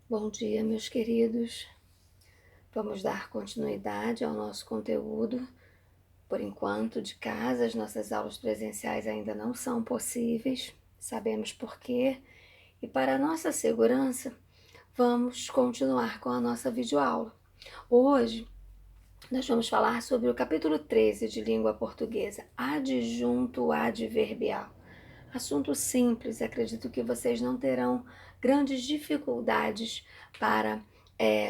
Bom dia, meus queridos. Vamos dar continuidade ao nosso conteúdo. Por enquanto, de casa, as nossas aulas presenciais ainda não são possíveis, sabemos por quê. E para nossa segurança, vamos continuar com a nossa videoaula. Hoje, nós vamos falar sobre o capítulo 13 de língua portuguesa, adjunto adverbial. Assunto simples, acredito que vocês não terão grandes dificuldades para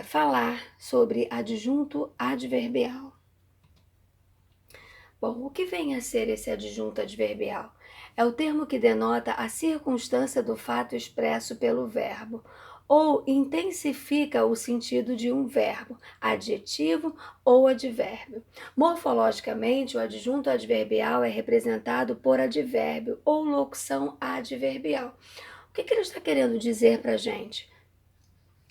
falar sobre adjunto adverbial. Bom, o que vem a ser esse adjunto adverbial? É o termo que denota a circunstância do fato expresso pelo verbo, ou intensifica o sentido de um verbo, adjetivo ou advérbio. Morfologicamente, o adjunto adverbial é representado por advérbio ou locução adverbial. O que ele está querendo dizer para a gente?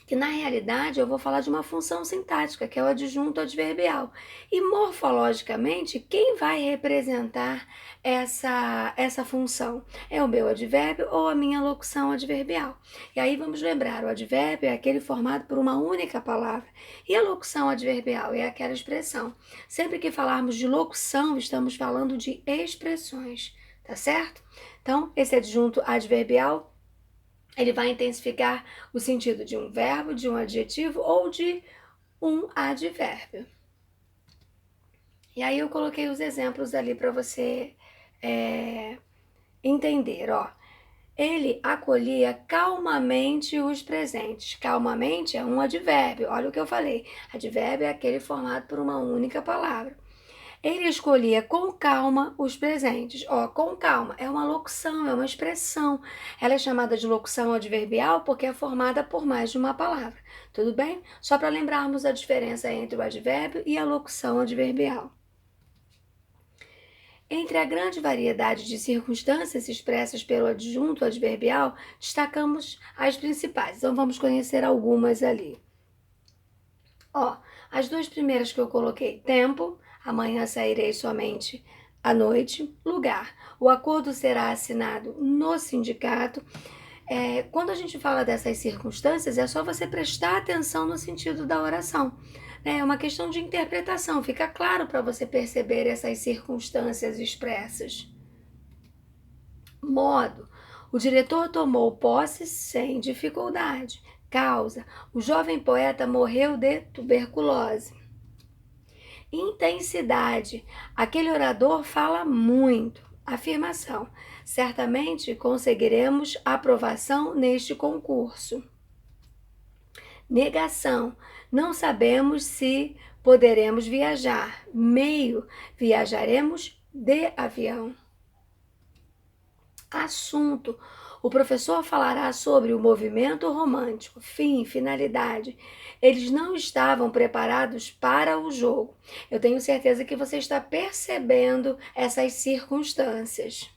Que na realidade eu vou falar de uma função sintática, que é o adjunto adverbial. E morfologicamente, quem vai representar essa função? É o meu advérbio ou a minha locução adverbial. E aí vamos lembrar, o advérbio é aquele formado por uma única palavra. E a locução adverbial é aquela expressão. Sempre que falarmos de locução, estamos falando de expressões, tá certo? Então, esse adjunto adverbial ele vai intensificar o sentido de um verbo, de um adjetivo ou de um advérbio. E aí eu coloquei os exemplos ali para você entender, ó. Ele acolhia calmamente os presentes. Calmamente é um advérbio, olha o que eu falei. Advérbio é aquele formado por uma única palavra. Ele escolhia com calma os presentes. Ó, com calma é uma locução, é uma expressão. Ela é chamada de locução adverbial porque é formada por mais de uma palavra. Tudo bem? Só para lembrarmos a diferença entre o advérbio e a locução adverbial. Entre a grande variedade de circunstâncias expressas pelo adjunto adverbial, destacamos as principais. Então vamos conhecer algumas ali. Ó, as duas primeiras que eu coloquei: tempo, amanhã sairei somente à noite. Lugar, o acordo será assinado no sindicato. Quando a gente fala dessas circunstâncias, é só você prestar atenção no sentido da oração. É uma questão de interpretação, fica claro para você perceber essas circunstâncias expressas. Modo, o diretor tomou posse sem dificuldade. Causa, o jovem poeta morreu de tuberculose. Intensidade, aquele orador fala muito. Afirmação, certamente conseguiremos aprovação neste concurso. Negação, não sabemos se poderemos viajar. Meio, viajaremos de avião. Assunto, o professor falará sobre o movimento romântico, fim, finalidade. Eles não estavam preparados para o jogo. Eu tenho certeza que você está percebendo essas circunstâncias.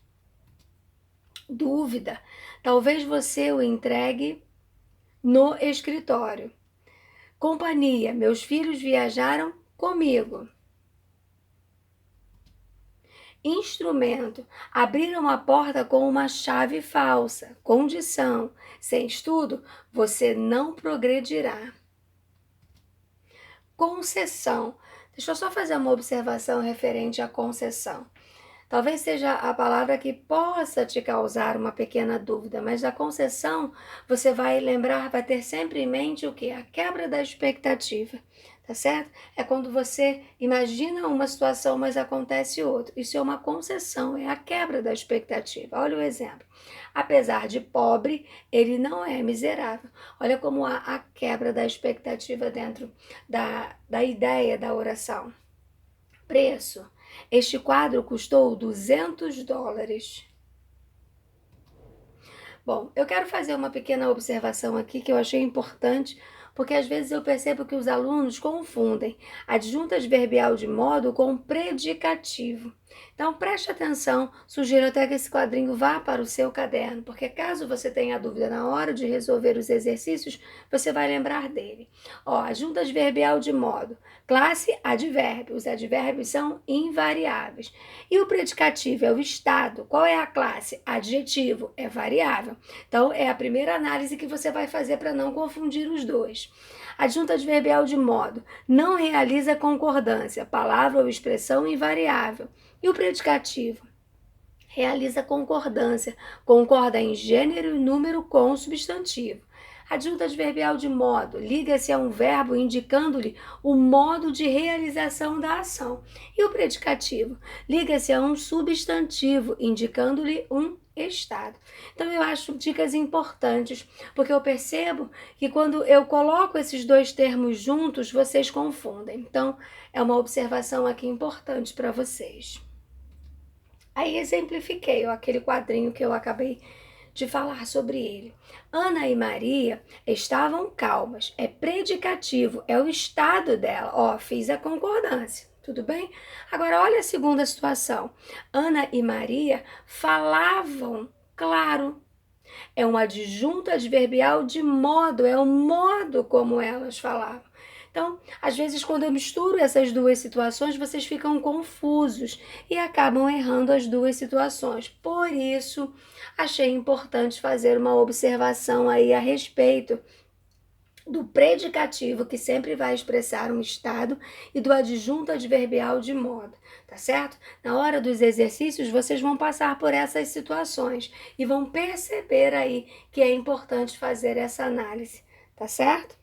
Dúvida, talvez você o entregue no escritório. Companhia, meus filhos viajaram comigo. Instrumento, abriram a porta com uma chave falsa. Condição, sem estudo, você não progredirá. Concessão, deixa eu só fazer uma observação referente à concessão. Talvez seja a palavra que possa te causar uma pequena dúvida, mas a concessão você vai lembrar, vai ter sempre em mente o que? A quebra da expectativa, tá certo? É quando você imagina uma situação, mas acontece outra. Isso é uma concessão, é a quebra da expectativa. Olha o exemplo. Apesar de pobre, ele não é miserável. Olha como há a quebra da expectativa dentro da ideia da oração. Preço. Este quadro custou $200. Bom, eu quero fazer uma pequena observação aqui que eu achei importante, porque às vezes eu percebo que os alunos confundem adjunto adverbial de modo com predicativo. Então, preste atenção, sugiro até que esse quadrinho vá para o seu caderno, porque caso você tenha dúvida na hora de resolver os exercícios, você vai lembrar dele. Ó, adjunta adverbial de modo, classe advérbio, os advérbios são invariáveis. E o predicativo é o estado, qual é a classe? Adjetivo, é variável. Então, é a primeira análise que você vai fazer para não confundir os dois. Adjunta adverbial de modo, não realiza concordância, palavra ou expressão invariável. E o predicativo? Realiza concordância, concorda em gênero e número com o substantivo. Adjunta adverbial de modo, liga-se a um verbo indicando-lhe o modo de realização da ação. E o predicativo? Liga-se a um substantivo, indicando-lhe um estado. Então eu acho dicas importantes, porque eu percebo que quando eu coloco esses dois termos juntos, vocês confundem. Então é uma observação aqui importante para vocês. Aí exemplifiquei aquele quadrinho que eu acabei de falar sobre ele. Ana e Maria estavam calmas. É predicativo, é o estado dela. Ó, fiz a concordância, tudo bem? Agora olha a segunda situação. Ana e Maria falavam claro. É um adjunto adverbial de modo, é o modo como elas falavam. Então, às vezes, quando eu misturo essas duas situações, vocês ficam confusos e acabam errando as duas situações. Por isso, achei importante fazer uma observação aí a respeito do predicativo, que sempre vai expressar um estado, e do adjunto adverbial de modo, tá certo? Na hora dos exercícios, vocês vão passar por essas situações e vão perceber aí que é importante fazer essa análise, tá certo?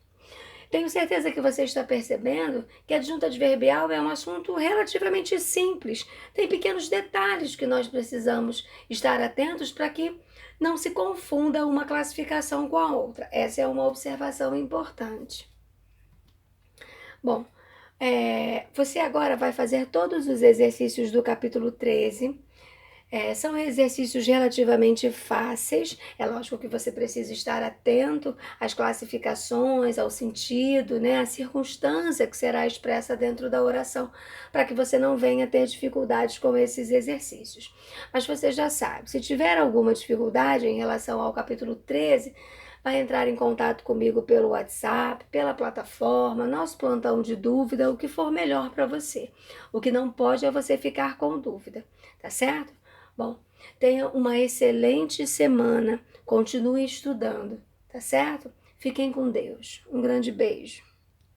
Tenho certeza que você está percebendo que a adjunta adverbial é um assunto relativamente simples. Tem pequenos detalhes que nós precisamos estar atentos para que não se confunda uma classificação com a outra. Essa é uma observação importante. Bom, você agora vai fazer todos os exercícios do capítulo 13. São exercícios relativamente fáceis. É lógico que você precisa estar atento às classificações, ao sentido, né, à circunstância que será expressa dentro da oração, para que você não venha ter dificuldades com esses exercícios. Mas você já sabe, se tiver alguma dificuldade em relação ao capítulo 13, vai entrar em contato comigo pelo WhatsApp, pela plataforma, nosso plantão de dúvida, o que for melhor para você. O que não pode é você ficar com dúvida, tá certo? Bom, tenha uma excelente semana. Continue estudando, tá certo? Fiquem com Deus. Um grande beijo.